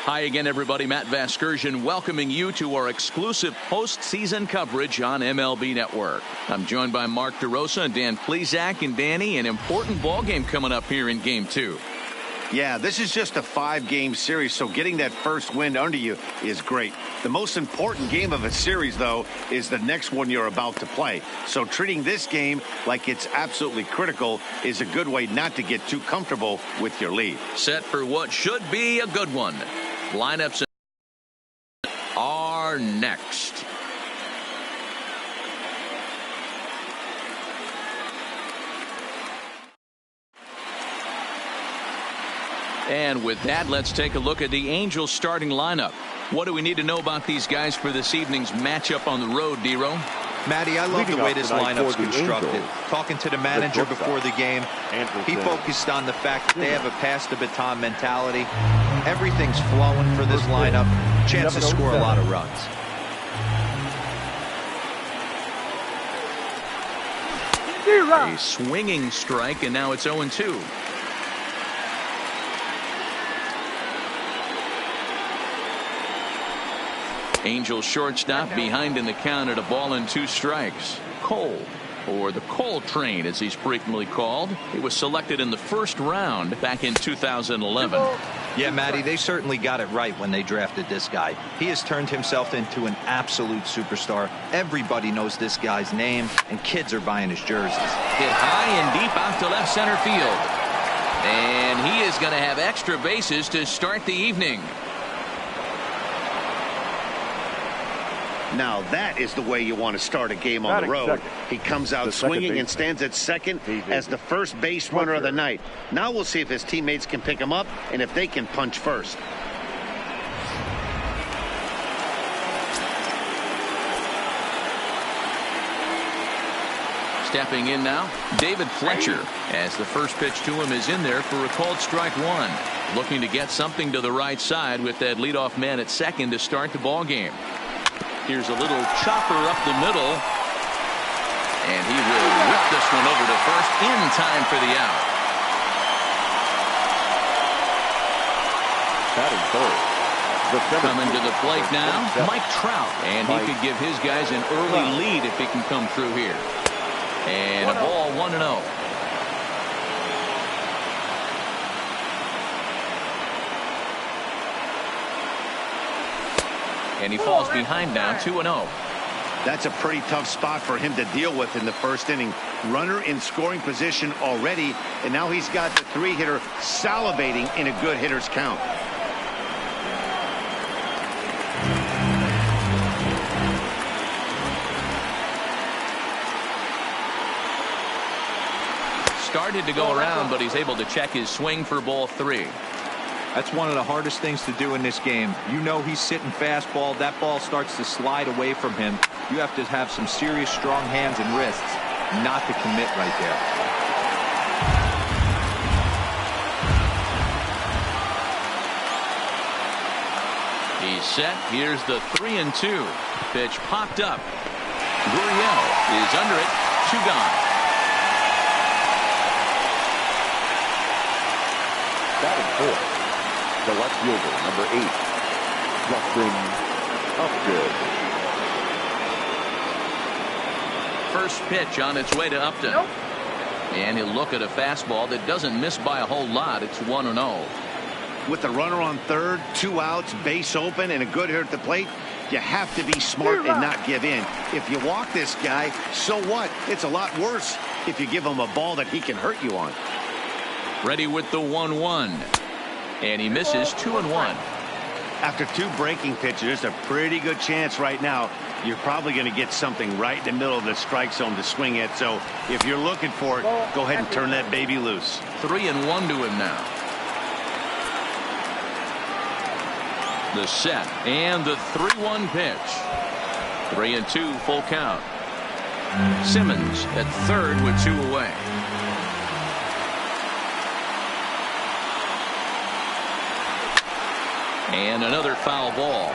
Hi again, everybody. Matt Vasgersian welcoming you to our exclusive postseason coverage on MLB Network. I'm joined by Mark DeRosa and Dan Plesac. And Danny, an important ball game coming up here in Game 2. Yeah, this is just a 5-game series, so getting that first win under you is great. The most important game of a series, though, is the next one you're about to play. So treating this game like it's absolutely critical is a good way not to get too comfortable with your lead. Set for what should be a good one. Lineups are next. And with that, let's take a look at the Angels starting lineup. What do we need to know about these guys for this evening's matchup on the road, Dero? Matty, I love the way this lineup's constructed. Talking to the manager before the game, he focused on the fact that they have a pass the baton mentality. Everything's flowing for this lineup. Chance to score a lot of runs. A swinging strike, and now it's 0-2. Angels shortstop behind in the count at 1-2 strikes. Cole, or the Cole Train as he's frequently called. He was selected in the first round back in 2011. Yeah, Matty, they certainly got it right when they drafted this guy. He has turned himself into an absolute superstar. Everybody knows this guy's name, and kids are buying his jerseys. Hit high and deep out to left center field. And he is going to have extra bases to start the evening. Now that is the way you want to start a game on the road. He comes out swinging and stands at second as the first base runner of the night. Now we'll see if his teammates can pick him up and if they can punch first. Stepping in now, David Fletcher, as the first pitch to him is in there for a called strike one. Looking to get something to the right side with that leadoff man at second to start the ball game. Here's a little chopper up the middle. And he will whip this one over to first in time for the out. Coming to the plate now, Mike Trout. And he could give his guys an early lead if he can come through here. And a ball 1-0. And he falls behind now, 2-0. That's a pretty tough spot for him to deal with in the first inning. Runner in scoring position already, and now he's got the 3-hitter salivating in a good hitter's count. Started to go around, but he's able to check his swing for ball 3. That's one of the hardest things to do in this game. You know he's sitting fastball. That ball starts to slide away from him. You have to have some serious strong hands and wrists not to commit right there. He's set. Here's the 3-2. Pitch popped up. Gurriel is under it. 2 gone. Batting fourth, the left fielder, number 8, Justin Upton. First pitch on its way to Upton. Nope. And he'll look at a fastball that doesn't miss by a whole lot. It's 1-0. With the runner on third, 2 outs, base open, and a good hitter at the plate, you have to be smart and not give in. If you walk this guy, so what? It's a lot worse if you give him a ball that he can hurt you on. Ready with the 1-1. And he misses 2-1. After 2 breaking pitches, there's a pretty good chance right now you're probably going to get something right in the middle of the strike zone to swing at. So if you're looking for it, go ahead and turn that baby loose. 3-1 to him now. The set and the 3-1 pitch. 3-2 full count. Simmons at third with 2 away. And another foul ball.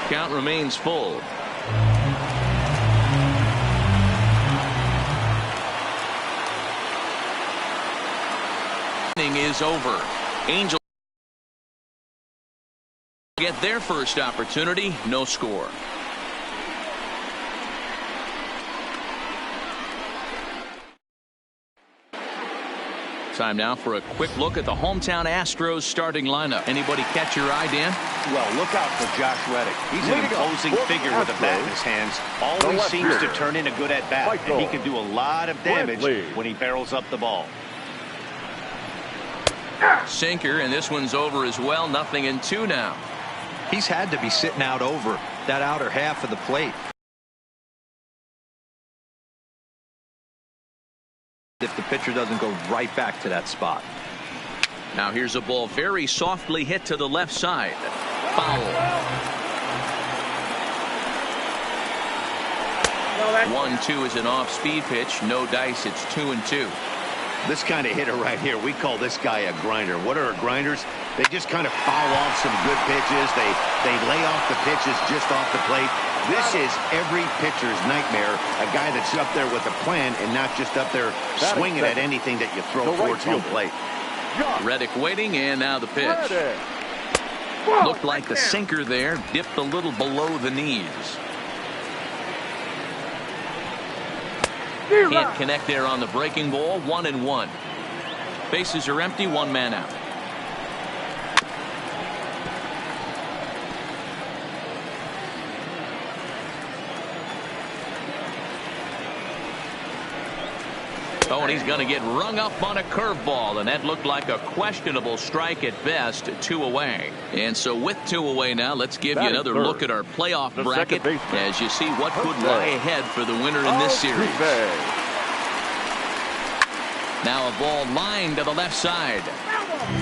Count remains full. is over. Angels get their first opportunity. No score. Time now for a quick look at the hometown Astros starting lineup. Anybody catch your eye, Dan? Well, look out for Josh Reddick. He's an imposing figure with a bat in his hands. Always seems to turn in a good at-bat, and he can do a lot of damage when he barrels up the ball. Sinker, and this one's over as well. 0-2 now. He's had to be sitting out over that outer half of the plate. If the pitcher doesn't go right back to that spot. Now here's a ball very softly hit to the left side. Foul. 1-2 is an off-speed pitch. No dice. It's 2-2. This kind of hitter right here, we call this guy a grinder. What are grinders? They just kind of foul off some good pitches. They lay off the pitches just off the plate. This is every pitcher's nightmare, a guy that's up there with a plan and not just up there swinging at anything that you throw towards home plate. Reddick waiting, and now the pitch. Looked like the sinker there, dipped a little below the knees. Can't connect there on the breaking ball. 1-1. Bases are empty. One man out. Oh, and he's going to get rung up on a curveball, and that looked like a questionable strike at best. 2 away. And so with 2 away now, let's give you another look at our playoff bracket as you see what could lie ahead for the winner in this series. Now a ball lined to the left side.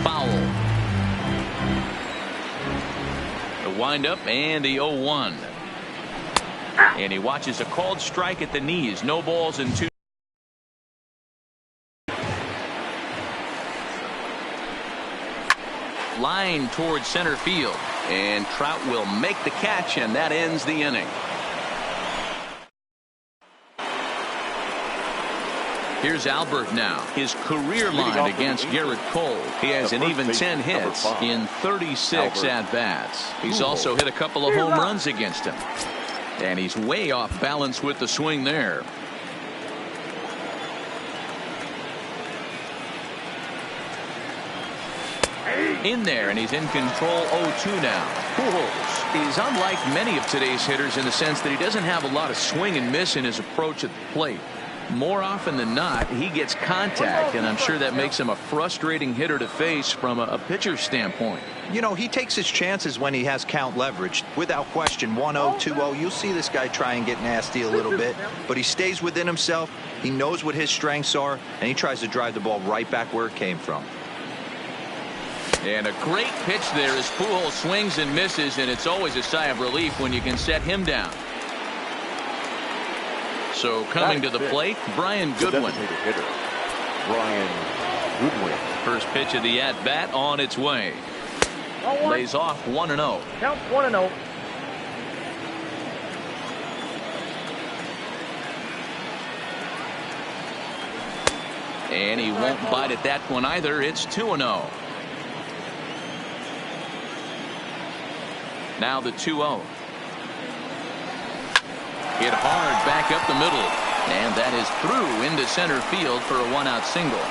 Foul. The windup and the 0-1. And he watches a called strike at the knees. No balls and 2. Line towards center field, and Trout will make the catch, and that ends the inning. Here's Albert now. His career line against Garrett Cole. He has an even 10 hits in 36 at-bats. He's also hit a couple of home runs against him, and he's way off balance with the swing there. In there, and he's in control. 0-2 now. Pujols is unlike many of today's hitters in the sense that he doesn't have a lot of swing and miss in his approach at the plate. More often than not, he gets contact, and I'm sure that makes him a frustrating hitter to face from a pitcher's standpoint. You know, he takes his chances when he has count leverage. Without question, 1-0, 2-0, you'll see this guy try and get nasty a little bit, but he stays within himself. He knows what his strengths are, and he tries to drive the ball right back where it came from. And a great pitch there as Pujols swings and misses, and it's always a sigh of relief when you can set him down. So coming to the plate, Brian Goodwin. First pitch of the at-bat on its way. Lays off 1-0. Count 1-0. And he won't bite at that one either. It's 2-0. Now the 2-0. Hit hard back up the middle. And that is through into center field for a one-out single.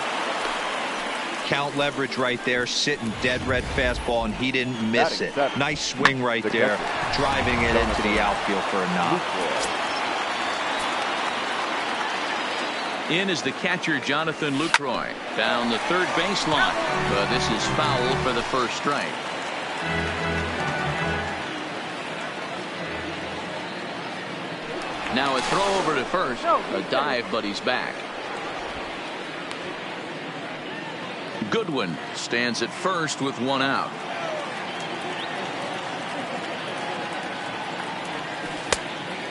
Count leverage right there, sitting dead red fastball, and he didn't miss it. Nice swing right there, driving it into the outfield for a knock. In is the catcher, Jonathan Lucroy. Down the third baseline. But this is foul for the first strike. Now a throw over to first. A dive, but he's back. Goodwin stands at first with one out.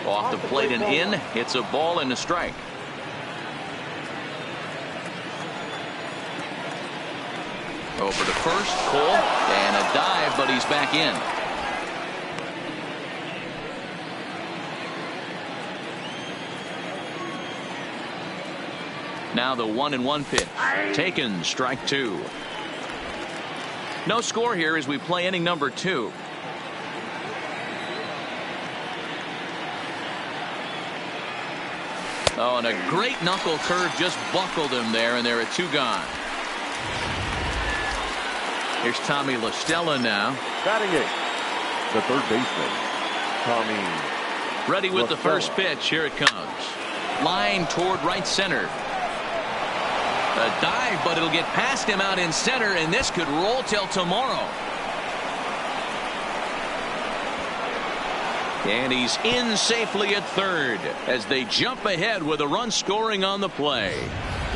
Off the plate and in. It's a ball and a strike. Over to first, Cole, and a dive, but he's back in. Now the 1-1 pitch. Taken, strike two. No score here as we play inning number 2. Oh, and a great knuckle curve just buckled him there, and there are 2 gone. Here's Tommy La Stella now. Batting 8th, the third baseman, Tommy. Ready with the first pitch. Here it comes. Line toward right center. A dive, but it'll get past him out in center, and this could roll till tomorrow. And he's in safely at third as they jump ahead with a run scoring on the play.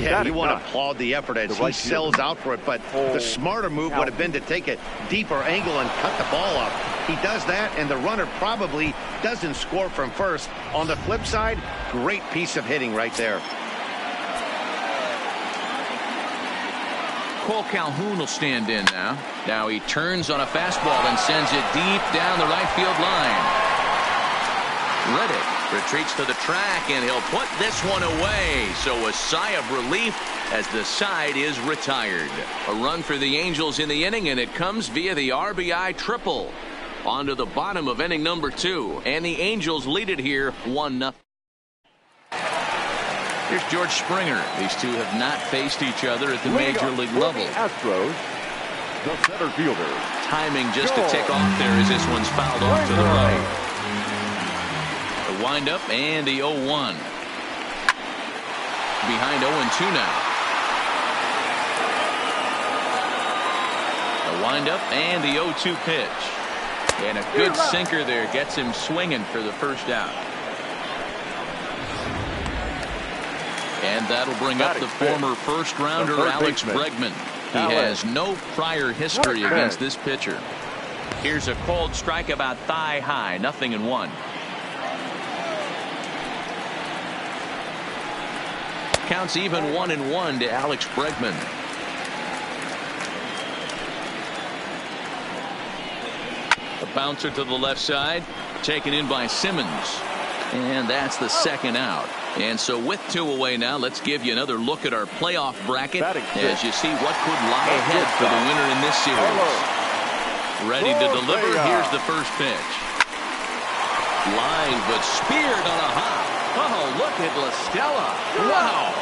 Yeah, you want to applaud the effort as he sells out for it, but the smarter move would have been to take a deeper angle and cut the ball up. He does that, and the runner probably doesn't score from first. On the flip side, great piece of hitting right there. Cole Calhoun will stand in now. Now he turns on a fastball and sends it deep down the right field line. Reddick retreats to the track, and he'll put this one away. So a sigh of relief as the side is retired. A run for the Angels in the inning, and it comes via the RBI triple. On to the bottom of inning number 2, and the Angels lead it here 1-0. Here's George Springer. These two have not faced each other at the major league level. Astros, the center fielder. Timing just to tick off there as this one's fouled off to the right. The windup and the 0-1. Behind 0-2 now. The windup and the 0-2 pitch. And a good sinker there gets him swinging for the first out. And that'll bring up the former first rounder Alex Bregman. He has no prior history against this pitcher. Here's a cold strike about thigh high, 0-1. Counts even 1-1 to Alex Bregman. A bouncer to the left side, taken in by Simmons. And that's the second out. And so with 2 away now, let's give you another look at our playoff bracket as you see what could lie ahead for the winner in this series. Ready to deliver. Here's the first pitch. Line, but speared on a hop. Oh, look at La Stella. Wow.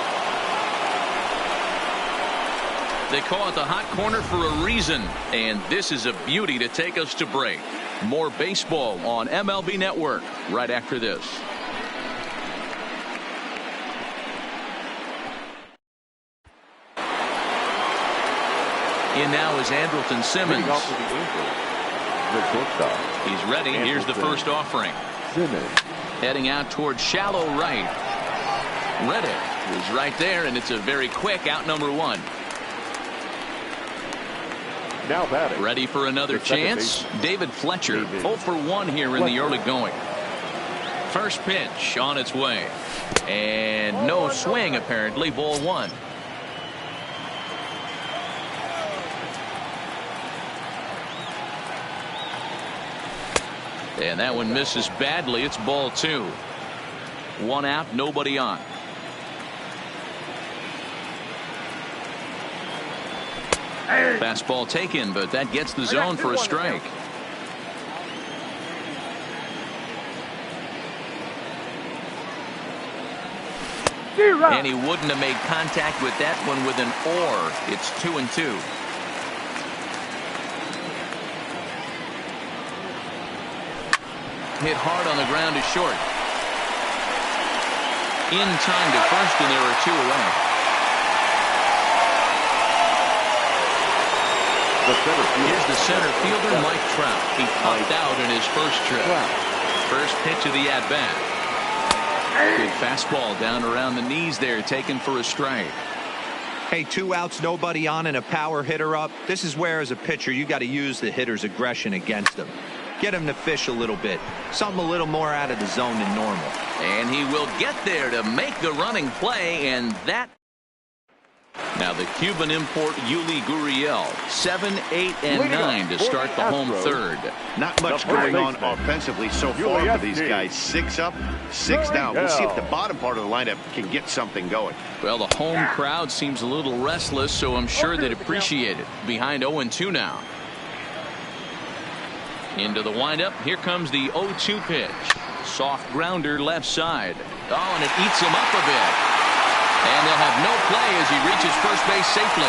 They call it the hot corner for a reason, and this is a beauty to take us to break. More baseball on MLB Network right after this. In now is Andrelton Simmons. He's ready. Here's the first offering. Simmons. Heading out towards shallow right. Reddick is right there, and it's a very quick out number 1. Now batting. Ready for another chance. David Fletcher 0 for 1 here in the early going. First pitch on its way. And no swing apparently. Ball 1. And that one misses badly. It's ball 2. 1 out, nobody on. Fastball taken, but that gets the zone for a strike. And he wouldn't have made contact with that one with an or. It's 2-2. Hit hard on the ground to short. In time to first, and there are 2 away. Here's the center fielder, Mike Trout. He popped out in his first trip. First pitch of the at-bat. Good fastball down around the knees there, taken for a strike. Hey, 2 outs, nobody on, and a power hitter up. This is where, as a pitcher, you got to use the hitter's aggression against him. Get him to fish a little bit. Something a little more out of the zone than normal. And he will get there to make the running play, and that. Now the Cuban import Yuli Gurriel, 7, 8, and 9 to start the home third. Not much going on offensively so far for these guys. 6 up, 6 down. We'll see if the bottom part of the lineup can get something going. Well, the home crowd seems a little restless, so I'm sure they'd appreciate it. Behind 0-2 now. Into the windup. Here comes the 0-2 pitch. Soft grounder left side. Oh, and it eats him up a bit. And they'll have no play as he reaches first base safely.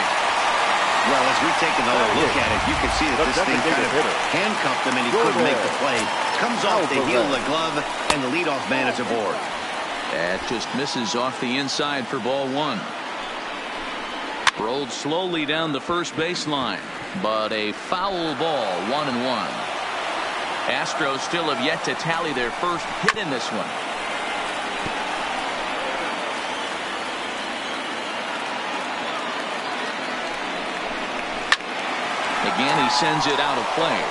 Well, as we take another look at it, you can see that this thing kind of handcuffed him and he couldn't make the play. Comes off the heel of the glove, and the leadoff man is aboard. That just misses off the inside for ball one. Rolled slowly down the first baseline, but a foul ball, 1-1. Astros still have yet to tally their first hit in this one. Again, he sends it out of play.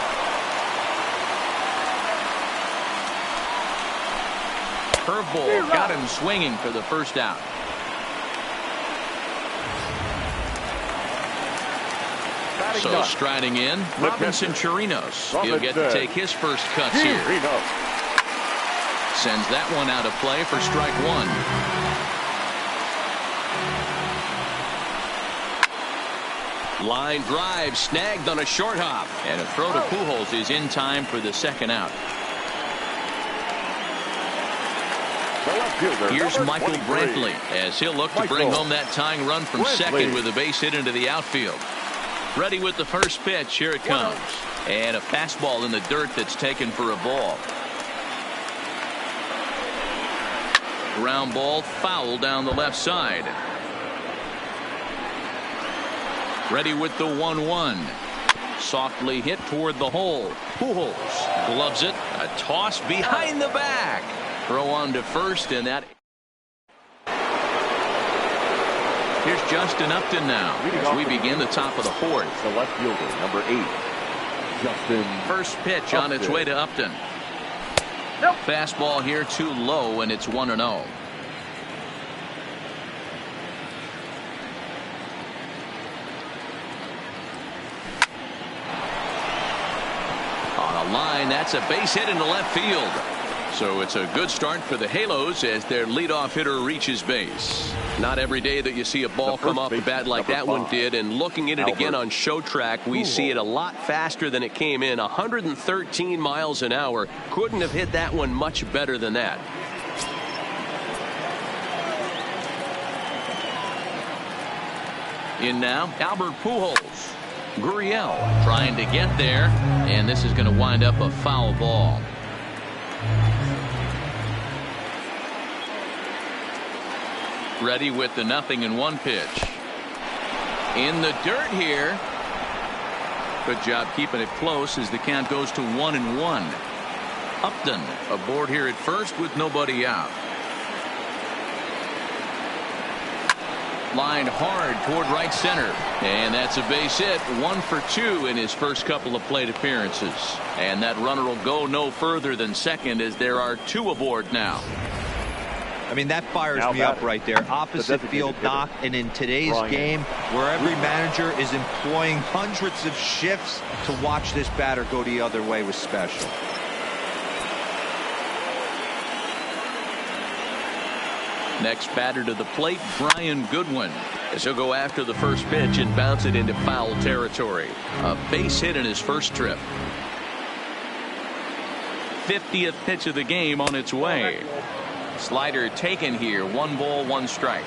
Curveball got him swinging for the first out. So striding in, Robinson Chirinos. He'll get to take his first cuts here. Sends that one out of play for strike one. Line drive snagged on a short hop. And a throw to Pujols is in time for the second out. Here's Michael Brantley as he'll look to bring home that tying run from second with a base hit into the outfield. Ready with the first pitch. Here it comes. And a fastball in the dirt that's taken for a ball. Ground ball foul down the left side. Ready with the 1-1. Softly hit toward the hole. Pujols gloves it. A toss behind the back. Throw on to first, and that. Here's Justin Upton now as we begin the top of the fourth. The left fielder, number 8, Justin. First pitch on its way to Upton. Fastball here too low, and it's 1-0. On a line, that's a base hit into left field. So it's a good start for the Halos as their leadoff hitter reaches base. Not every day that you see a ball come off the bat like that one did, and looking at it again on show track, we see it a lot faster than it came in. 113 miles an hour. Couldn't have hit that one much better than that. In now, Albert Pujols. Gurriel trying to get there, and this is going to wind up a foul ball. Ready with the 0-1 pitch. In the dirt here. Good job keeping it close as the count goes to 1-1. Upton aboard here at first with nobody out. Line hard toward right center. And that's a base hit. 1 for 2 in his first couple of plate appearances. And that runner will go no further than second as there are 2 aboard now. I mean, that fires me up right there. Opposite field knock, and in today's game, where every manager is employing hundreds of shifts to watch this batter go the other way was special. Next batter to the plate, Brian Goodwin, as he'll go after the first pitch and bounce it into foul territory. A base hit in his first trip. 50th pitch of the game on its way. Slider taken here. 1 ball, 1 strike.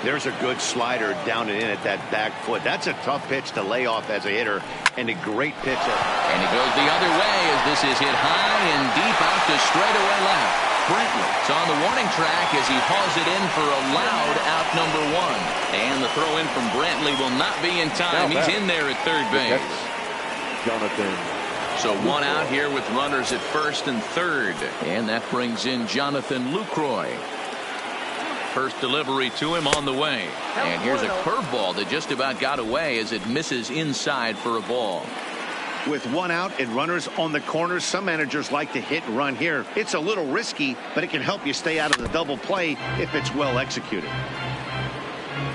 There's a good slider down and in at that back foot. That's a tough pitch to lay off as a hitter, and a great pitch. And he goes the other way as this is hit high and deep out to straightaway left. Brantley's on the warning track as he hauls it in for a loud out number 1. And the throw in from Brantley will not be in time. He's in there at third base. Jonathan. So 1 out here with runners at first and third. And that brings in Jonathan Lucroy. First delivery to him on the way. And here's a curveball that just about got away as it misses inside for a ball. With 1 out and runners on the corners, some managers like to hit and run here. It's a little risky, but it can help you stay out of the double play if it's well executed.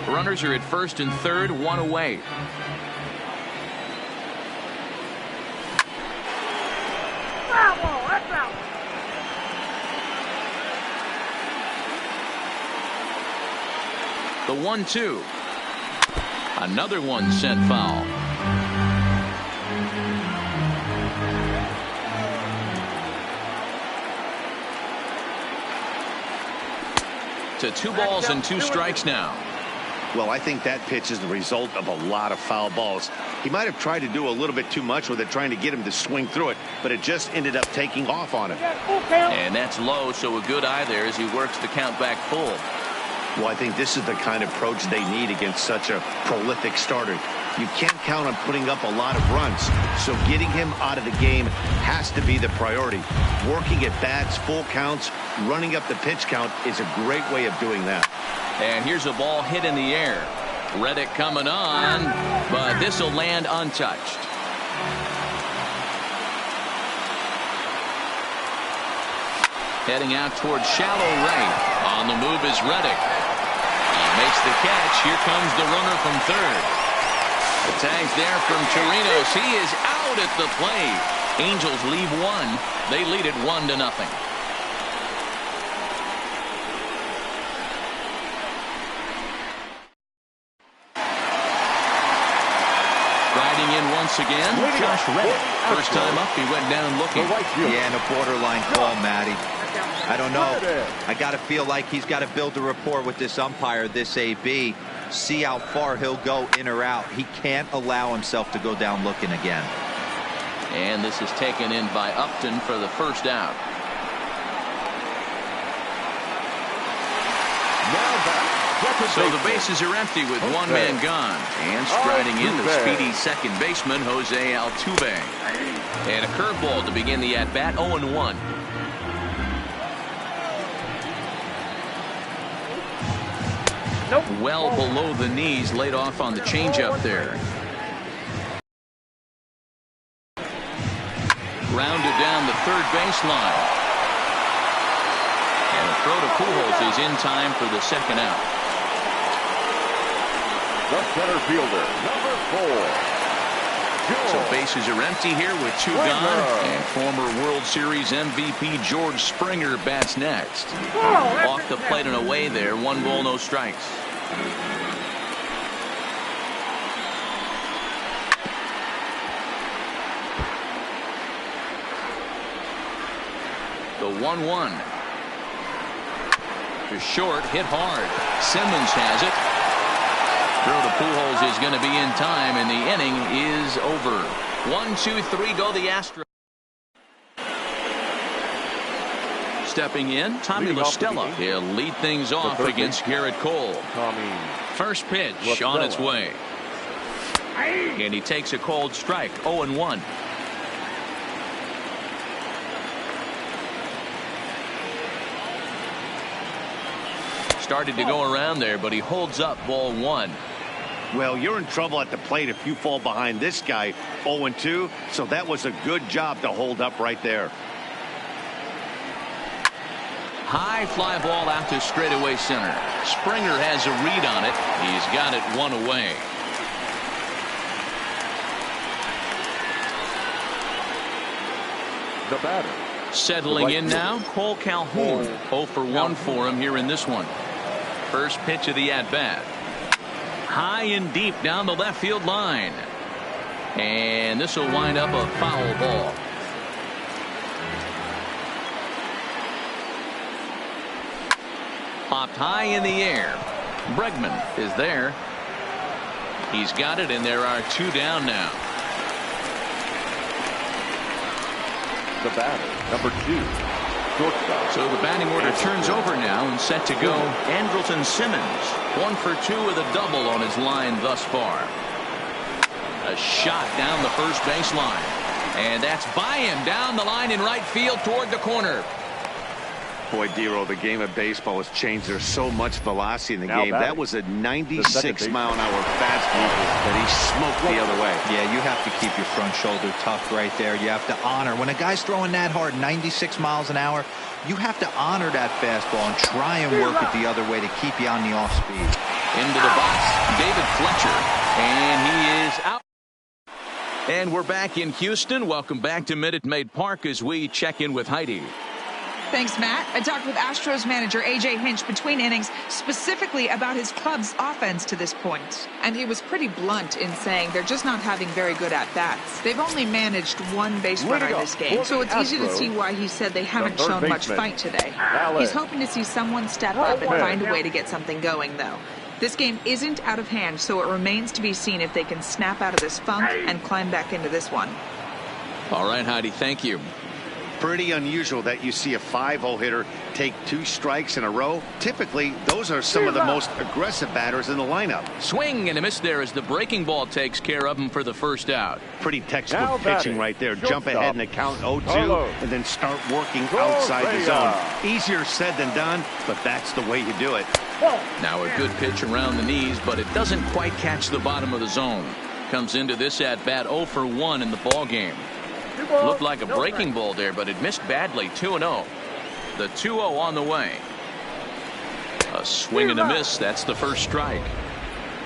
Runners are at first and third, 1 away. The 1-2. Another one sent foul. to 2 balls and 2 strikes now. Well, I think that pitch is the result of a lot of foul balls. He might have tried to do a little bit too much with it, trying to get him to swing through it, but it just ended up taking off on him. And that's low, so a good eye there as he works the count back full. Well, I think this is the kind of approach they need against such a prolific starter. You can't count on putting up a lot of runs, so getting him out of the game has to be the priority. Working at bats, full counts, running up the pitch count is a great way of doing that. And here's a ball hit in the air. Reddick coming on, but this will land untouched. Heading out towards shallow right. On the move is Reddick. He makes the catch. Here comes the runner from third. The tag's there from Chirinos. He is out at the plate. Angels leave 1. They lead it 1-0. Riding in once again, Josh Reddick. First time up, he went down looking. Yeah, and a borderline call, Matty. I don't know. I got to feel like he's got to build a rapport with this umpire, this AB. See how far he'll go in or out. He can't allow himself to go down looking again. And this is taken in by Upton for the first out. So the bases are empty with 1 man gone. And striding in the speedy second baseman, Jose Altuve. And a curveball to begin the at-bat, 0-1. Well below the knees, laid off on the changeup there. Grounded down the third baseline. And a throw to Pujols is in time for the second out. The center fielder, number 4. So bases are empty here with 2 gone. And former World Series MVP George Springer bats next. Off the plate and away there. 1 ball, no strikes. The 1-1. To short, hit hard. Simmons has it. Throw to Pujols is going to be in time, and the inning is over. 1, 2, 3 go the Astros. Stepping in, Tommy La Stella. He'll lead things off against Garrett Cole. First pitch on its way. And he takes a cold strike, 0-1. Started to go around there, but he holds up, ball 1. Well, you're in trouble at the plate if you fall behind this guy, 0-2. So that was a good job to hold up right there. High fly ball out to straightaway center. Springer has a read on it. He's got it 1 away. The batter. Settling in now, Cole Calhoun. 0 for 1 for him here in this one. First pitch of the at-bat. High and deep down the left field line. And this will wind up a foul ball. Popped high in the air. Bregman is there. He's got it, and there are 2 down now. The batter, number 2. Shortstop. So the batting order turns over now and set to go. Andrelton Simmons, 1 for 2 with a double on his line thus far. A shot down the first baseline. And that's by him down the line in right field toward the corner. Boy, Dero, the game of baseball has changed. There's so much velocity in the game. That was a 96-mile-an-hour fastball that he smoked the other way. Yeah, you have to keep your front shoulder tucked right there. You have to honor. When a guy's throwing that hard, 96 miles an hour, you have to honor that fastball and try and work it the other way to keep you on the off speed. Into the box, David Fletcher. And he is out. And we're back in Houston. Welcome back to Minute Maid Park as we check in with Heidi. Thanks, Matt. I talked with Astros manager A.J. Hinch between innings specifically about his club's offense to this point. And he was pretty blunt in saying they're just not having very good at-bats. They've only managed one base runner in this game, so it's easy to see why he said they haven't shown much fight today. He's hoping to see someone step up and find a way to get something going, though. This game isn't out of hand, so it remains to be seen if they can snap out of this funk and climb back into this one. All right, Heidi, thank you. Pretty unusual that you see a 5-0 hitter take 2 strikes in a row. Typically, those are some of the most aggressive batters in the lineup. Swing and a miss there as the breaking ball takes care of him for the first out. Pretty textbook pitching right there. Jump ahead in the count 0-2 and then start working outside the zone. Easier said than done, but that's the way you do it. Now a good pitch around the knees, but it doesn't quite catch the bottom of the zone. Comes into this at bat 0 for 1 in the ball game. Looked like a breaking ball there, but it missed badly. 2-0. The 2-0 on the way. A swing and a miss. That's the first strike.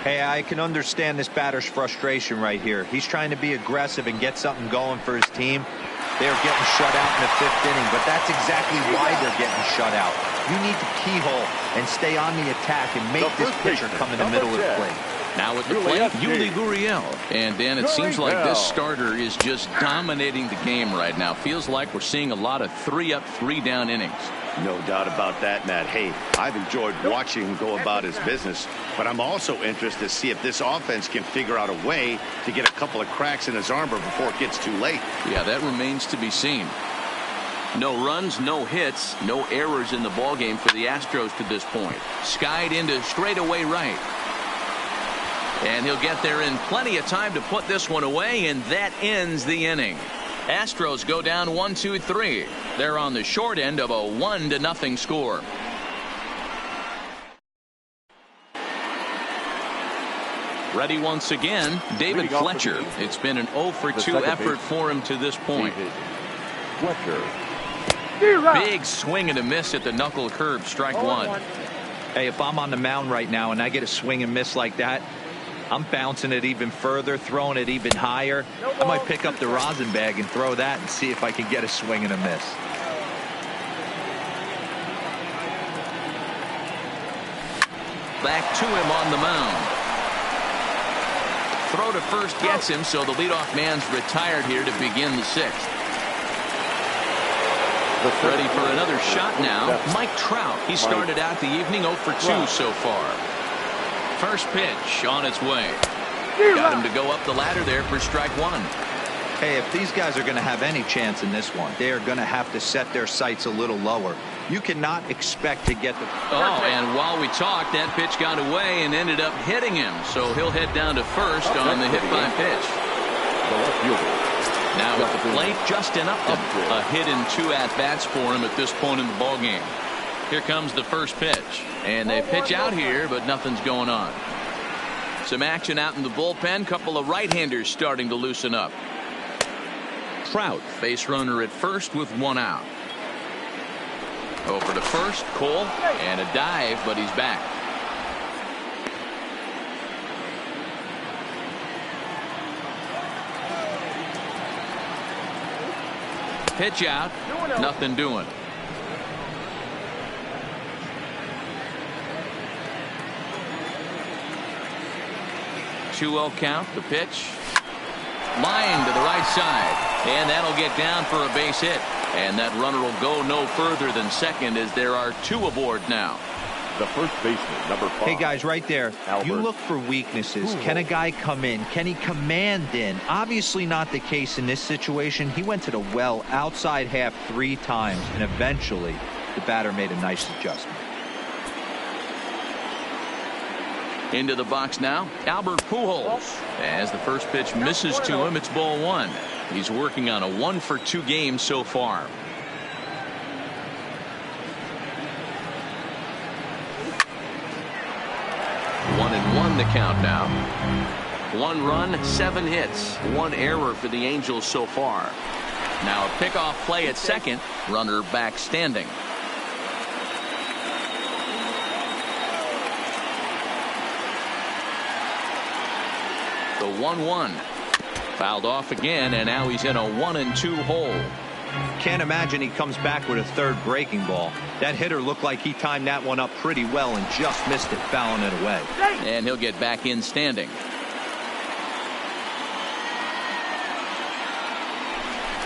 Hey, I can understand this batter's frustration right here. He's trying to be aggressive and get something going for his team. They're getting shut out in the 5th inning, but that's exactly why they're getting shut out. You need to keyhole and stay on the attack and make this pitcher come in the middle of the plate. Now at the plate, Yuli Gurriel. And Dan, it seems like this starter is just dominating the game right now. Feels like we're seeing a lot of 3-up, 3-down innings. No doubt about that, Matt. Hey, I've enjoyed watching him go about his business, but I'm also interested to see if this offense can figure out a way to get a couple of cracks in his armor before it gets too late. Yeah, that remains to be seen. No runs, no hits, no errors in the ballgame for the Astros to this point. Skied into straightaway right. And he'll get there in plenty of time to put this one away, and that ends the inning. Astros go down 1-2-3. They're on the short end of a 1-0 score. Ready once again, David Fletcher. It's been an 0 for 2 effort for him to this point. Fletcher. Big swing and a miss at the knuckle curve, strike 1. Hey, if I'm on the mound right now and I get a swing and miss like that, I'm bouncing it even further, throwing it even higher. I might pick up the rosin bag and throw that and see if I can get a swing and a miss. Back to him on the mound. Throw to first gets him, so the leadoff man's retired here to begin the 6th. Ready for another shot now, Mike Trout. He started out the evening 0 for 2 so far. First pitch on its way. Got him to go up the ladder there for strike 1. Hey, if these guys are going to have any chance in this one, they are going to have to set their sights a little lower. You cannot expect to get the... Oh, and while we talked, that pitch got away and ended up hitting him. So he'll head down to first on the hit by pitch. Now at the plate, Justin Upton. A hit in 2 at-bats for him at this point in the ballgame. Here comes the first pitch. And they pitch out here, but nothing's going on. Some action out in the bullpen. Couple of right-handers starting to loosen up. Trout, base runner at first with 1 out. Over to first, Cole, and a dive, but he's back. Pitch out, nothing doing. 2-0 count. The pitch. Line to the right side. And that'll get down for a base hit. And that runner will go no further than second as there are 2 aboard now. The first baseman, number 5. Hey, guys, right there. Albert. You look for weaknesses. Can a guy come in? Can he command in? Obviously not the case in this situation. He went to the well outside half 3 times, and eventually the batter made a nice adjustment. Into the box now, Albert Pujols. As the first pitch misses to him, it's ball 1. He's working on a 1 for 2 game so far. One and 1 the count now. 1 run, 7 hits, 1 error for the Angels so far. Now a pickoff play at second, runner back standing. The 1-1 fouled off again, and now he's in a 1-2 hole. Can't imagine he comes back with a third breaking ball. That hitter looked like he timed that one up pretty well and just missed it, fouling it away. And he'll get back in standing.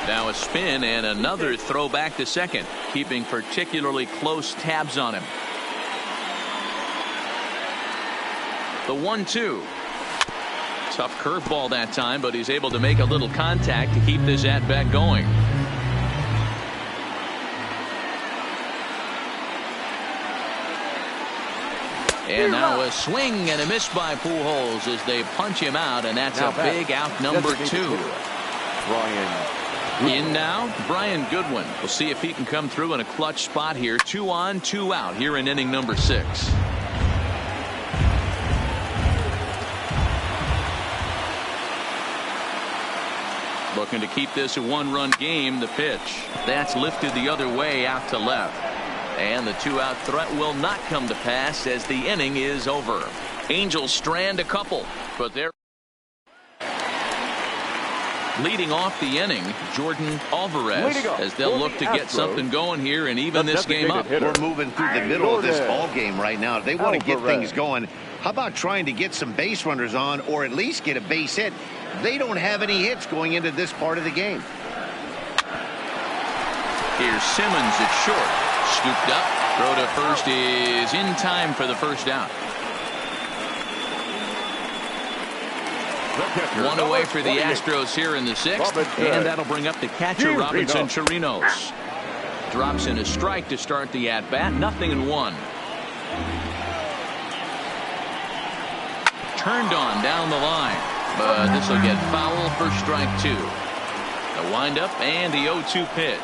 Now a spin and another throw back to second, keeping particularly close tabs on him. The 1-2. Tough curveball that time, but he's able to make a little contact to keep this at-bat going. And now a swing and a miss by Pujols as they punch him out, and that's a big out, number 2. In now, Brian Goodwin. We'll see if he can come through in a clutch spot here. 2 on, 2 out here in inning number 6. Looking to keep this a 1-run game. The pitch. That's lifted the other way out to left. And the 2-out threat will not come to pass as the inning is over. Angels strand a couple, but they're leading off the inning, Jordan Alvarez, as they'll look to get something going here and even this game up. We're moving through the middle of this ball game right now. They want to get things going. How about trying to get some base runners on, or at least get a base hit? They don't have any hits going into this part of the game. Here's Simmons at short. Scooped up. Throw to first is in time for the first out. One away for the Astros here in the 6th, and that'll bring up the catcher, Robinson Chirinos. Drops in a strike to start the at-bat. 0-1. Turned on down the line, but this will get foul for strike 2. The windup and the 0-2 pitch.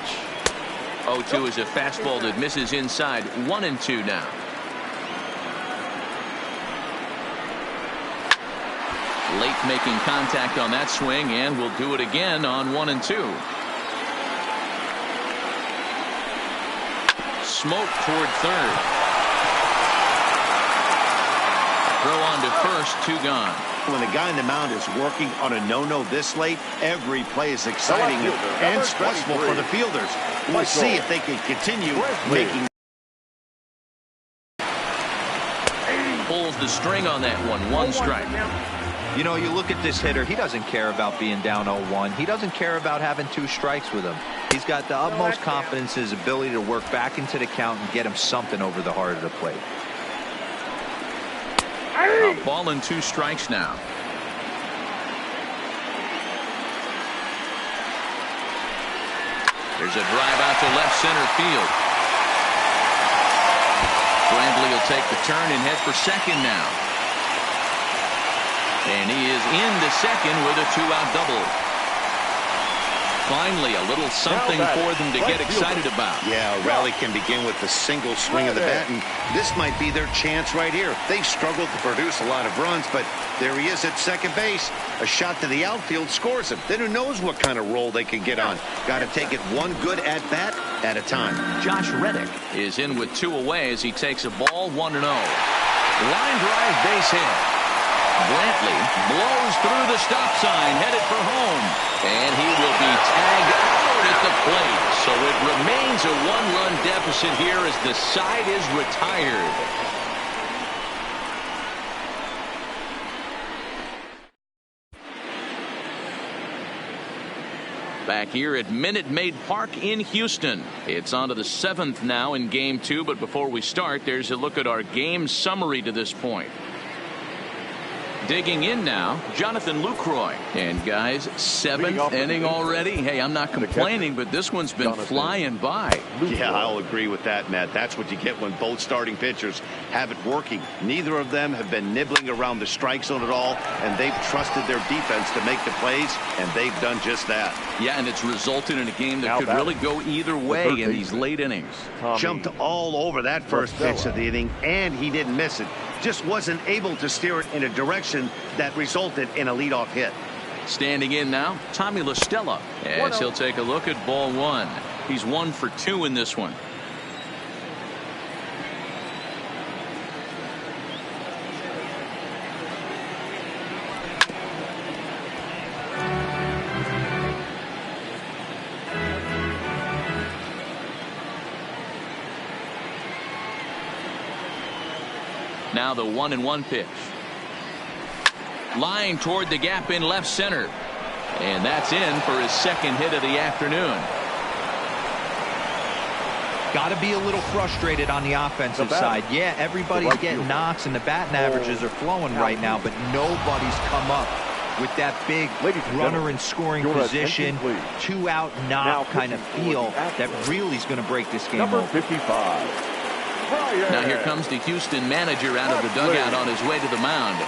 0-2 is a fastball that misses inside. 1-2 now. Late making contact on that swing, and will do it again on 1-2. Smoke toward third. Throw on to first, 2 gone. When the guy in the mound is working on a no-no this late, every play is exciting and stressful for the fielders. We'll see if they can continue making. Pulls the string on that one. 1 strike. You know, you look at this hitter, he doesn't care about being down 0-1. He doesn't care about having 2 strikes with him. He's got the utmost confidence in his ability to work back into the count and get him something over the heart of the plate. A ball and 2 strikes now. There's a drive out to left center field. Bradley will take the turn and head for second now. And he is into second with a 2-out double. Finally, a little something for them to get excited about. Yeah, a rally can begin with a single swing of the bat, and this might be their chance right here. They've struggled to produce a lot of runs, but there he is at second base. A shot to the outfield scores him. Then who knows what kind of roll they can get on. Got to take it one good at-bat at a time. Josh Reddick is in with 2 away as he takes a ball 1-0. Line drive base hit. Brantley blows through the stop sign, headed for home, and he will be tagged out at the plate. So it remains a 1-run deficit here as the side is retired. Back here at Minute Maid Park in Houston. It's on to the 7th now in Game 2, but before we start, there's a look at our game summary to this point. Digging in now, Jonathan Lucroy. And guys, 7th inning already. Hey, I'm not complaining, but this one's been flying by. Yeah, I'll agree with that, Matt. That's what you get when both starting pitchers have it working. Neither of them have been nibbling around the strike zone at all, and they've trusted their defense to make the plays, and they've done just that. Yeah, and it's resulted in a game that could really go either way in these late innings. Jumped all over that first pitch of the inning, and he didn't miss it. Just wasn't able to steer it in a direction that resulted in a leadoff hit. Standing in now, Tommy La Stella, as he'll take a look at ball 1. He's 1 for 2 in this one. Now the 1-1 pitch. Line toward the gap in left center. And that's in for his second hit of the afternoon. Got to be a little frustrated on the offensive side. Yeah, everybody's getting knocks and the batting averages are flowing right now, but nobody's come up with that big runner in scoring position, 2-out knock kind of feel that really is going to break this game Number over. 55. Now here comes the Houston manager out of the dugout on his way to the mound.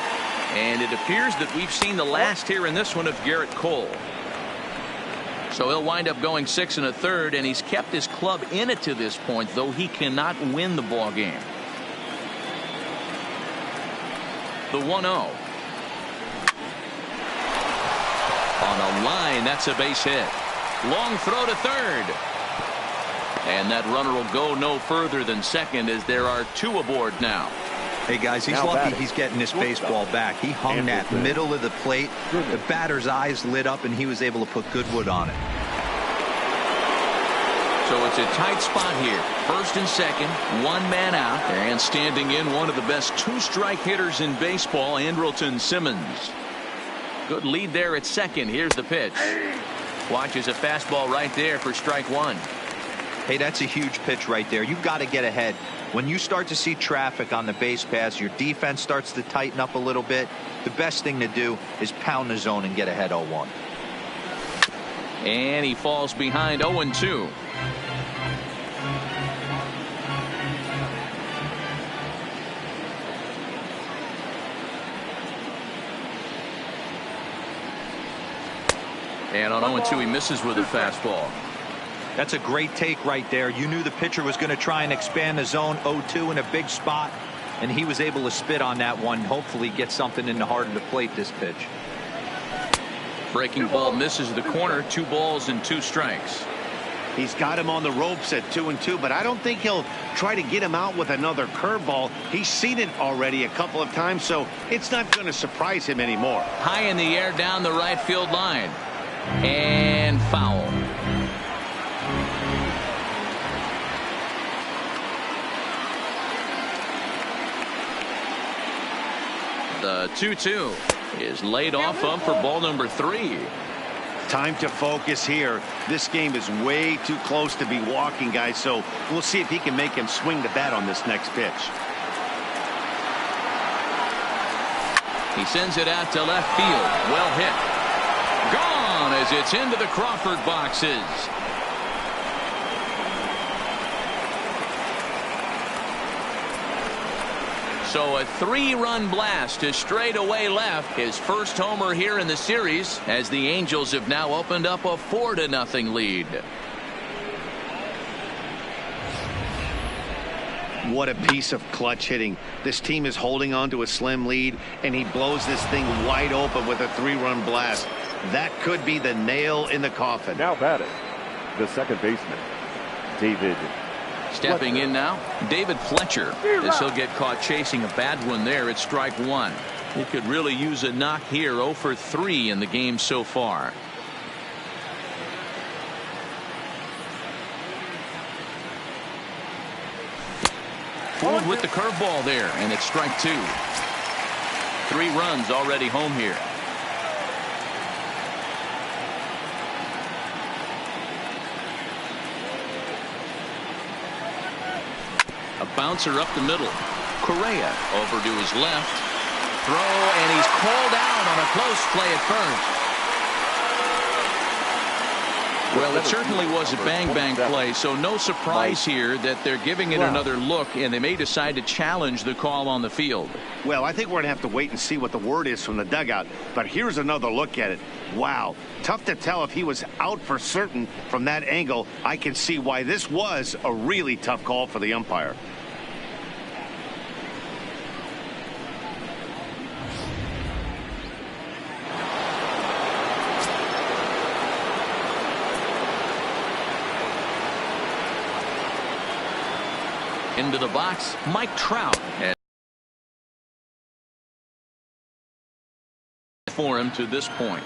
And it appears that we've seen the last here in this one of Garrett Cole. So he'll wind up going 6 1/3, and he's kept his club in it to this point, though he cannot win the ball game. The 1-0. On a line, that's a base hit. Long throw to third. And that runner will go no further than second as there are 2 aboard now. Hey guys, he's lucky he's getting this baseball back. He hung that middle of the plate. The batter's eyes lit up and he was able to put Goodwood on it. So it's a tight spot here. First and second, 1 man out, and standing in one of the best 2-strike hitters in baseball, Andrelton Simmons. Good lead there at second. Here's the pitch. Watches a fastball right there for strike 1. Hey, that's a huge pitch right there. You've got to get ahead. When you start to see traffic on the base pass, your defense starts to tighten up a little bit. The best thing to do is pound the zone and get ahead 0-1. And he falls behind 0-2. And on 0-2 he misses with a fastball. That's a great take right there. You knew the pitcher was going to try and expand the zone. 0-2 in a big spot, and he was able to spit on that one. Hopefully get something in the heart of the plate this pitch. Breaking ball misses the corner. 2 balls and 2 strikes. He's got him on the ropes at 2-2, but I don't think he'll try to get him out with another curveball. He's seen it already a couple of times, so it's not going to surprise him anymore. High in the air down the right field line. And foul. The 2-2 is laid off of for ball number 3. Time to focus here. This game is way too close to be walking, guys, so we'll see if he can make him swing the bat on this next pitch. He sends it out to left field. Well hit. Gone as it's into the Crawford boxes. So a 3-run blast to straightaway left. His first homer here in the series as the Angels have now opened up a 4-0 lead. What a piece of clutch hitting. This team is holding on to a slim lead, and he blows this thing wide open with a 3-run blast. That could be the nail in the coffin. Now batting, the second baseman, David Stepping in now, David Fletcher, as he'll get caught chasing a bad one there at strike 1. He could really use a knock here. 0 for 3 in the game so far. Fooled with the curveball there, and it's strike 2. 3 runs already home here. A bouncer up the middle. Correa over to his left. Throw, and he's called out on a close play at first. Well, it certainly was a bang-bang play, so no surprise here that they're giving it another look, and they may decide to challenge the call on the field. Well, I think we're going to have to wait and see what the word is from the dugout, but here's another look at it. Wow, tough to tell if he was out for certain from that angle. I can see why this was a really tough call for the umpire. Into the box, Mike Trout. And for him to this point.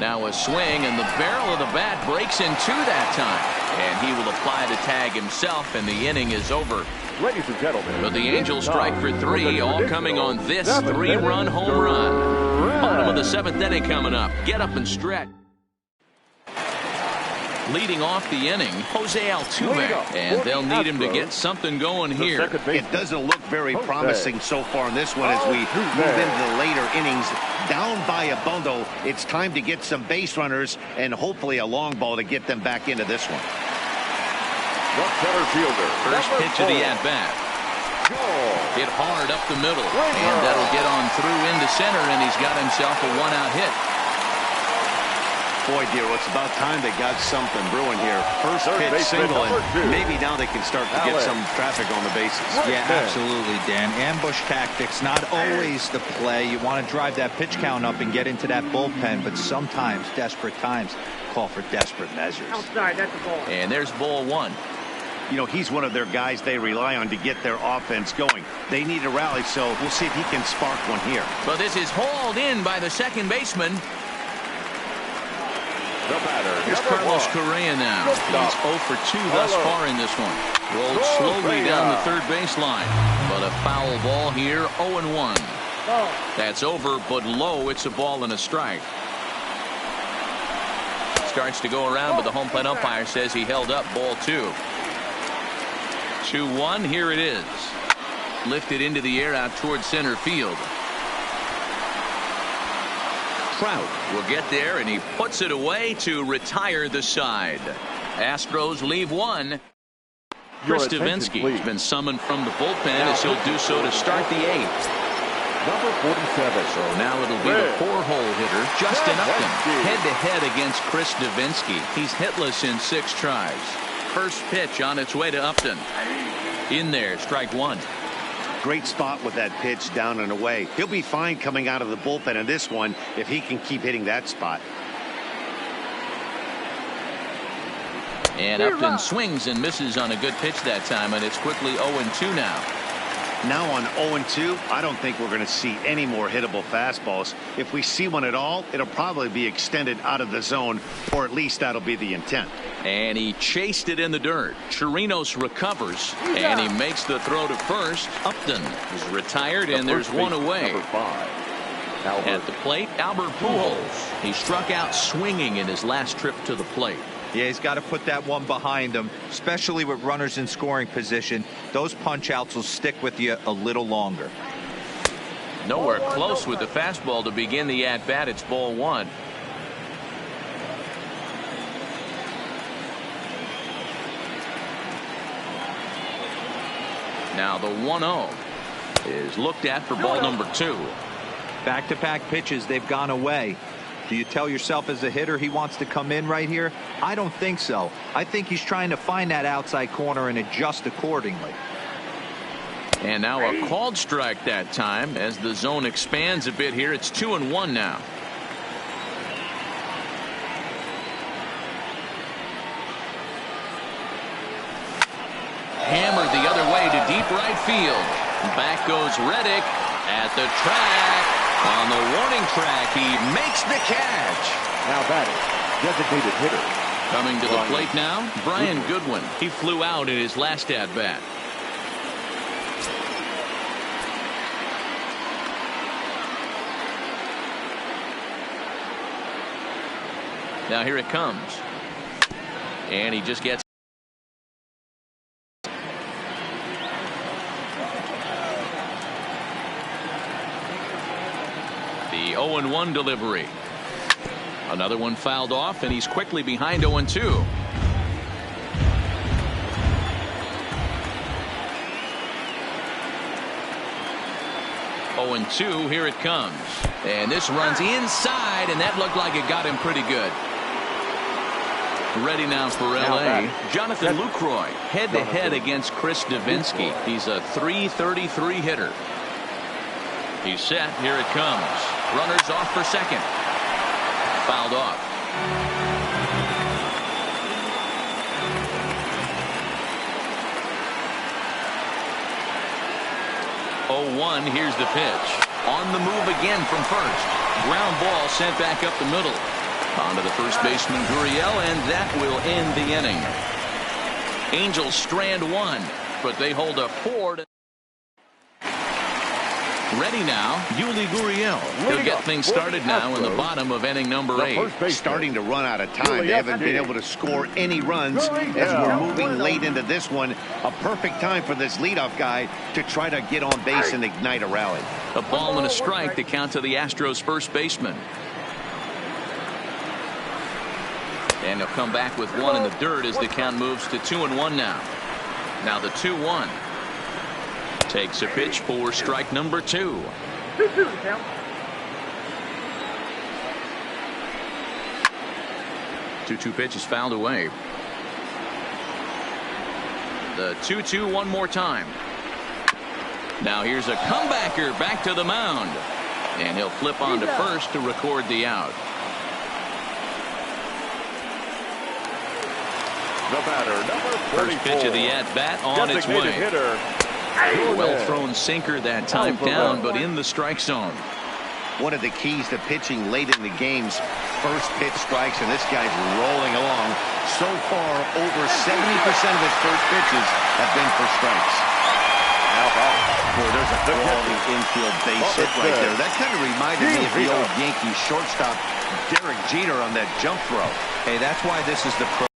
Now a swing, and the barrel of the bat breaks in two that time. And he will apply the tag himself, and the inning is over. Ladies and gentlemen, But the Angels strike for three, all coming on this 3-run home run. Bottom of the 7th inning coming up. Get up and stretch. Leading off the inning, Jose Altuve, and they'll need him to get something going here. It doesn't look very promising so far in this one as we move into the later innings. Down by a bundle, it's time to get some base runners and hopefully a long ball to get them back into this one. The center fielder. First pitch of the at-bat. Hit hard up the middle, and that'll get on through into center, and he's got himself a one-out hit. Boy, dear, it's about time they got something brewing here. First pitch single, and maybe now they can start to get some traffic on the bases. Yeah, absolutely, Dan. Ambush tactics, not always the play. You want to drive that pitch count up and get into that bullpen, but sometimes desperate times call for desperate measures. Outside, that's a ball. And there's ball one. You know, he's one of their guys they rely on to get their offense going. They need a rally, so we'll see if he can spark one here. But this is hauled in by the second baseman. The batter, Here's Carlos Correa now. He's 0 for 2 thus far in this one. Rolled slowly down the third baseline. But a foul ball here, 0-1. That's over, but low. It's a ball and a strike. Starts to go around, but the home plate umpire says he held up ball 2. 2-1, here it is. Lifted into the air out towards center field. Trout will get there, and he puts it away to retire the side. Astros leave one. Chris Devenski has been summoned from the bullpen as he'll do so to start the 8th. Number 47. So now it'll be the 4-hole hitter, Justin Upton, head-to-head against Chris Devenski. He's hitless in 6 tries. First pitch on its way to Upton. In there, strike 1. Great spot with that pitch down and away. He'll be fine coming out of the bullpen in this one if he can keep hitting that spot. And Upton swings and misses on a good pitch that time, and it's quickly 0-2 now. Now on 0-2, I don't think we're going to see any more hittable fastballs. If we see one at all, it'll probably be extended out of the zone, or at least that'll be the intent. And he chased it in the dirt. Chirinos recovers, and he makes the throw to first. Upton is retired, and there's one away. Number 5. At the plate, Albert Pujols. He struck out swinging in his last trip to the plate. Yeah, he's got to put that one behind him, especially with runners in scoring position. Those punch-outs will stick with you a little longer. Nowhere close with the fastball to begin the at-bat. It's ball 1. Now the 1-0 is looked at for ball number 2. Back-to-back pitches, they've gone away. Do you tell yourself as a hitter he wants to come in right here? I don't think so. I think he's trying to find that outside corner and adjust accordingly. And now a called strike that time as the zone expands a bit here. It's 2-1 now. Hammered the other way to deep right field. Back goes Reddick at the track. On the warning track, he makes the catch. Now batting, designated hitter. Coming to the plate now, Brian Goodwin. He flew out in his last at-bat. Now here it comes. And he just gets the 0-1 delivery. Another one fouled off, and he's quickly behind 0-2. Here it comes. And this runs inside, and that looked like it got him pretty good. Ready now for L.A. Jonathan Lucroy head-to-head against Chris Devenski. He's a .333 hitter. He's set. Here it comes. Runners off for second. Fouled off. Here's the pitch. On the move again from first. Ground ball sent back up the middle. On to the first baseman, Gurriel, and that will end the inning. Angels strand one, but they hold a 4 to. Ready now, Yuli Gurriel. He'll get things started now in the bottom of inning number 8. Starting to run out of time. They haven't been able to score any runs as we're moving late into this one. A perfect time for this leadoff guy to try to get on base and ignite a rally. A ball and a strike to count to the Astros first baseman. And he'll come back with one in the dirt as the count moves to 2-1 now. Now the 2-1. Takes a pitch for strike number 2. 2-2 pitch is fouled away. The 2-2 one more time. Now here's a comebacker back to the mound. And he'll flip on to first to record the out. The batter, number 44. First pitch of the at-bat on its way. Hitter. Well thrown sinker that time down, but in the strike zone. One of the keys to pitching late in the game's first pitch strikes, and this guy's rolling along. So far, over 70% of his first pitches have been for strikes. Boy, there's a quality infield base hit right there. That kind of reminded me of the old Yankees shortstop Derek Jeter on that jump throw. Hey, that's why this is the pro.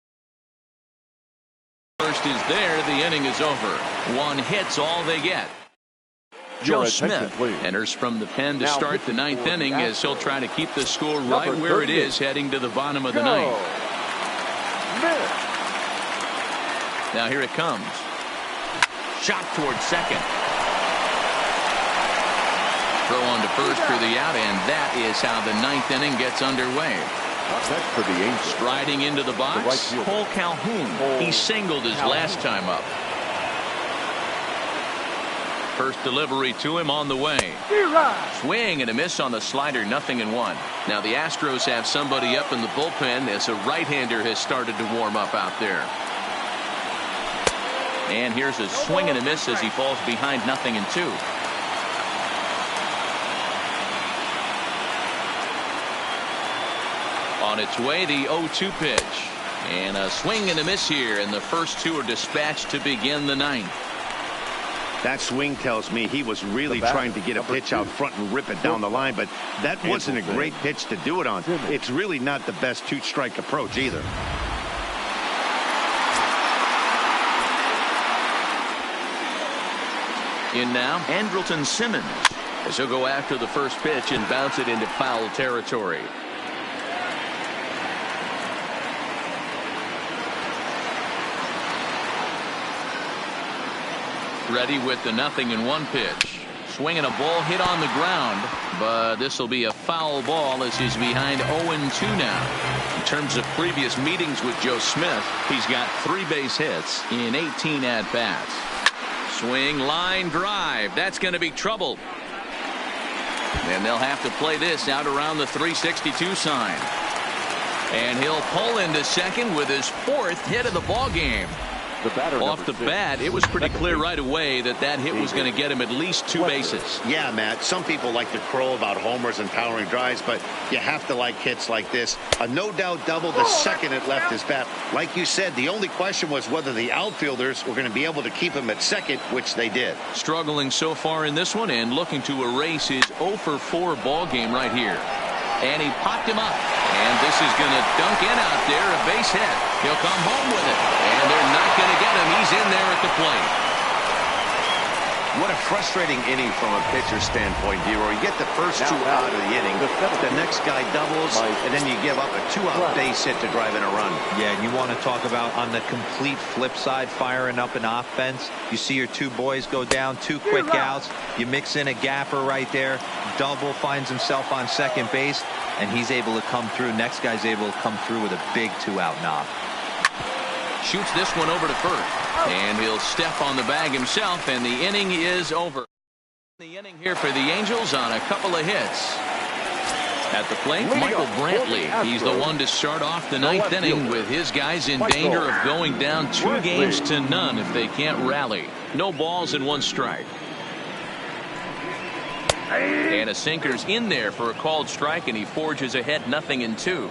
First is there, the inning is over. One hit's all they get. Joe Smith enters from the pen to start the 9th inning as he'll try to keep the score right where it is heading to the bottom of the 9th. Now here it comes. Shot towards second. Throw on to first for the out, and that is how the 9th inning gets underway. Next for the Angels. Striding into the box, Cole Calhoun. He singled his last time up. First delivery to him on the way. Swing and a miss on the slider, 0-1. Now the Astros have somebody up in the bullpen as a right-hander has started to warm up out there. And here's a swing and a miss as he falls behind 0-2. On its way, the 0-2 pitch. And a swing and a miss here, and the first two are dispatched to begin the 9th. That swing tells me he was really trying to get a pitch out front and rip it down the line, but that wasn't a great pitch to do it on. It's really not the best two-strike approach either. In now, Andrelton Simmons, as he'll go after the first pitch and bounce it into foul territory. Ready with the 0-1 pitch. Swinging a ball hit on the ground, but this will be a foul ball as he's behind 0-2 now. In terms of previous meetings with Joe Smith, he's got 3 base hits in 18 at-bats. Swing, line drive. That's going to be trouble. And they'll have to play this out around the 362 sign. And he'll pull into second with his 4th hit of the ball game. Off the bat, it was pretty clear right away that that hit was going to get him at least 2 bases. Yeah, Matt, some people like to crow about homers and powering drives, but you have to like hits like this. A no-doubt double the second it left his bat. Like you said, the only question was whether the outfielders were going to be able to keep him at second, which they did. Struggling so far in this one and looking to erase his 0-for-4 ball game right here. And he popped him up. And this is going to dunk in out there, a base hit. He'll come home with it. And they're not going to get him. He's in there at the plate. What a frustrating inning from a pitcher standpoint, D-Roy. You get the first 2 out of the inning. The next guy doubles, and then you give up a 2-out base hit to drive in a run. Yeah, and you want to talk about on the complete flip side, firing up an offense. You see your 2 boys go down, 2 quick outs. You mix in a gapper right there. Double, finds himself on second base, and he's able to come through. Next guy's able to come through with a big 2-out knock. Shoots this one over to first. And he'll step on the bag himself, and the inning is over. The inning here for the Angels on a couple of hits. At the plate, Michael Brantley. He's the one to start off the 9th inning with his guys in danger of going down 2 games to none if they can't rally. No balls and 1 strike. And a sinker's in there for a called strike, and he forges ahead 0-2.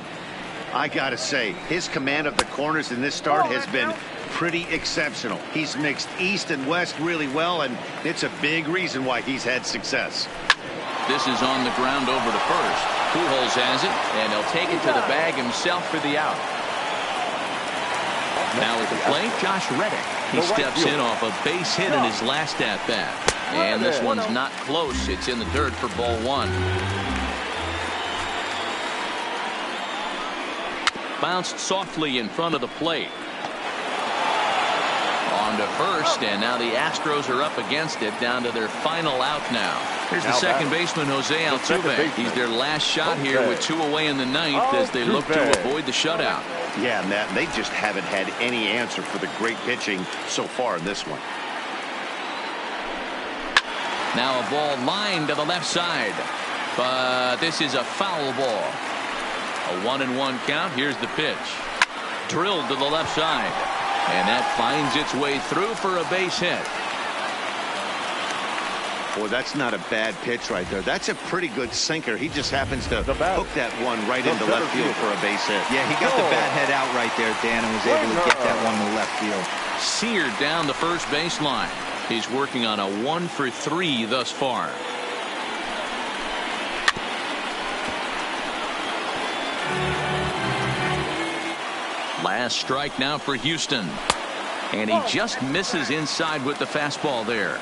I gotta say, his command of the corners in this start has been pretty exceptional. He's mixed east and west really well, and it's a big reason why he's had success. This is on the ground over to first. Pujols has it, and he'll take it to the bag himself for the out. Now at the plate, Josh Reddick. He steps in off a base hit in his last at-bat. And this one's not close. It's in the dirt for ball one. Bounced softly in front of the plate. On to first, and now the Astros are up against it, down to their final out now. Here's the second baseman, Jose Altuve. He's their last shot here with 2 away in the ninth as they look to avoid the shutout. Yeah, Matt, they just haven't had any answer for the great pitching so far in this one. Now a ball lined to the left side, but this is a foul ball. A 1-1 count. Here's the pitch. Drilled to the left side. And that finds its way through for a base hit. Boy, that's not a bad pitch right there. That's a pretty good sinker. He just happens to hook that one right into left field for a base hit. Yeah, he got the bat head out right there, Dan, and was able to get that one to left field. Seared down the first baseline. He's working on a 1 for 3 thus far. Last strike now for Houston. And he just misses inside with the fastball there.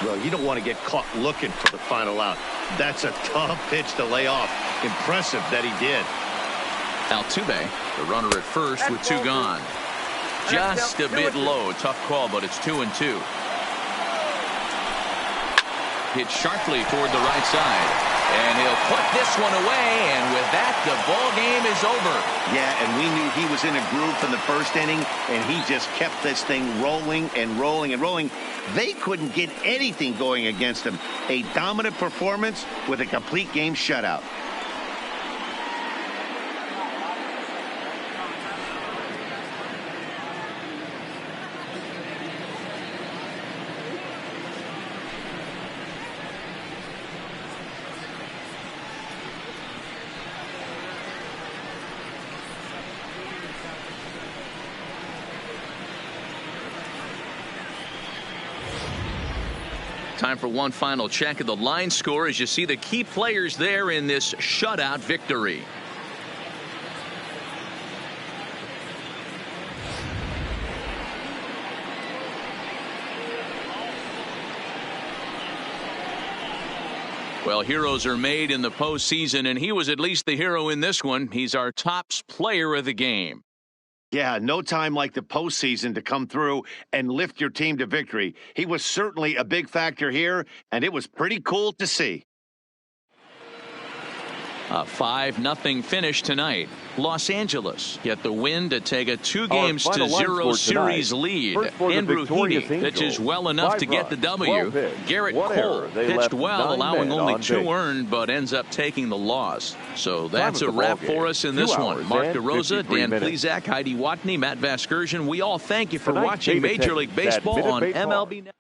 Well, you don't want to get caught looking for the final out. That's a tough pitch to lay off. Impressive that he did. Altuve, the runner at first with 2 gone. Just a bit low. Tough call, but it's 2-2. Hit sharply toward the right side. And he'll put this one away, and with that, the ball game is over. Yeah, and we knew he was in a groove in the first inning, and he just kept this thing rolling and rolling and rolling. They couldn't get anything going against him. A dominant performance with a complete game shutout. Time for one final check of the line score as you see the key players there in this shutout victory. Well, heroes are made in the postseason, and he was at least the hero in this one. He's our top player of the game. Yeah, no time like the postseason to come through and lift your team to victory. He was certainly a big factor here, and it was pretty cool to see. A 5-0 finish tonight. Los Angeles get the win to take a 2-0 series lead. Andrew Heaney pitches well enough to get the W. Garrett Cole pitched well, allowing only 2 earned, but ends up taking the loss. So that's a wrap for us in this one. Mark DeRosa, Dan Plesac, Heidi Watney, Matt Vasgersian. We all thank you for watching Major League Baseball on MLB Network.